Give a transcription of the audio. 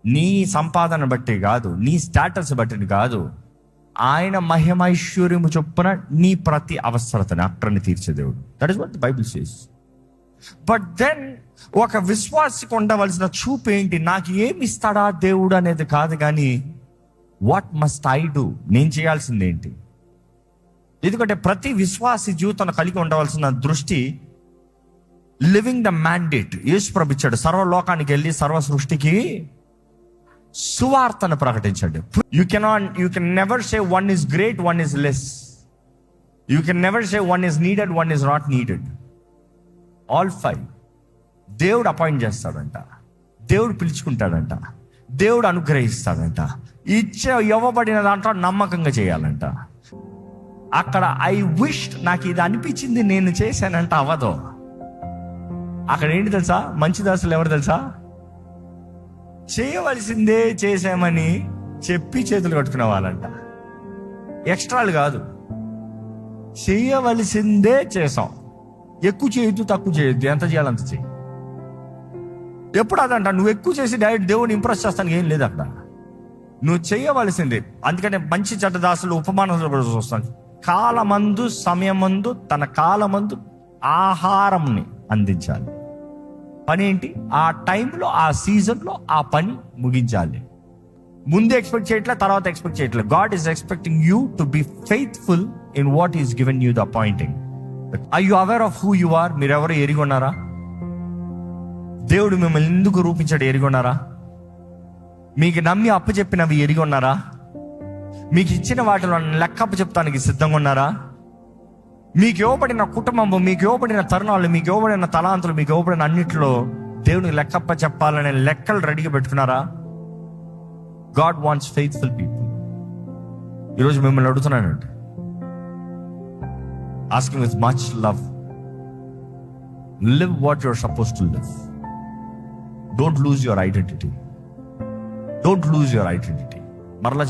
నీ సంపాదన బట్టి కాదు, నీ స్టేటస్ బట్టి కాదు, ఆయన మహిమైశ్వర్యము చొప్పున నీ ప్రతి అవసరతని అక్కడిని తీర్చే దేవుడు. That is what the Bible says. But then ఒక విశ్వాసికి ఉండవలసిన చూపు ఏంటి? నాకు ఏమి ఇస్తాడా దేవుడు అనేది కాదు, కానీ వాట్ మస్ట్ ఐ డూ, నేను చేయాల్సింది ఏంటి? ఎందుకంటే ప్రతి విశ్వాసి జీవితంలో కలిగి ఉండవలసిన దృష్టి లివింగ్ ద మ్యాండేట్. యేసు ప్రభు ఇచ్చాడు, సర్వలోకానికి వెళ్ళి సర్వ సృష్టికి సువార్తను ప్రకటించండి. You can never say one is great, one is less. You can never say one is needed, one is not needed. All five దేవుడు అపాయింట్ చేస్తాడంట, దేవుడు పిలుచుకుంటాడంట, దేవుడు అనుగ్రహిస్తాడంట. ఇవ్వబడిన దాంట్లో నమ్మకంగా చేయాలంట. అక్కడ ఐ విష్, నాకు ఇది అనిపించింది నేను చేశానంట అవ్వదు. అక్కడ ఏంటి తెలుసా? మంచి దాసులు ఎవరు తెలుసా? చేయవలసిందే చేసామని చెప్పి చేతులు కట్టుకునే వాళ్ళంట. ఎక్స్ట్రాలు కాదు, చేయవలసిందే చేసాం. ఎక్కువ చేయొద్దు, తక్కువ చేయొద్దు, ఎంత చేయాలంత చేయి. ఎప్పుడు అదంట, నువ్వు ఎక్కువ చేసి డైరెక్ట్ దేవుని ఇంప్రెస్ చేస్తానికి ఏం లేదు అక్కడ. నువ్వు చేయవలసిందే. అందుకనే మంచి చెడ్డ దాసులు ఉపమానాలు చూస్తాను. కాలమందు, సమయమందు, తన కాలమందు ఆహారంని అందించాలి. పని ఏంటి? ఆ టైంలో, ఆ సీజన్లో ఆ పని ముగించాలి. ముందే ఎక్స్పెక్ట్ చేయట్లే, తర్వాత ఎక్స్పెక్ట్ చేయట్లే. God is expecting you to be faithful in what is given you the appointing. Are you aware of who you are? మీరెవరో ఎరిగి ఉన్నారా? దేవుడు మిమ్మల్ని ఎందుకు రూపించాడు ఎరిగి ఉన్నారా? మీకు నమ్మి అప్పచెప్పినవి ఎరిగి ఉన్నారా? మీకు ఇచ్చిన వాటిలో లెక్కప్ప చెప్తానికి సిద్ధంగా ఉన్నారా? మీకు ఇవ్వబడిన కుటుంబము, మీకు ఇవ్వబడిన తరుణాలు, మీకు ఇవ్వబడిన తలాంతులు, మీకు ఇవ్వబడిన అన్నింటిలో దేవునికి లెక్కప్ప చెప్పాలనే లెక్కలు రెడీగా పెట్టుకున్నారా? God wants faithful people. ఈరోజు మిమ్మల్ని అడుగుతున్నానండి, asking with much love, live what your suppose to live. Don't lose your identity. Don't lose your identity. మరలా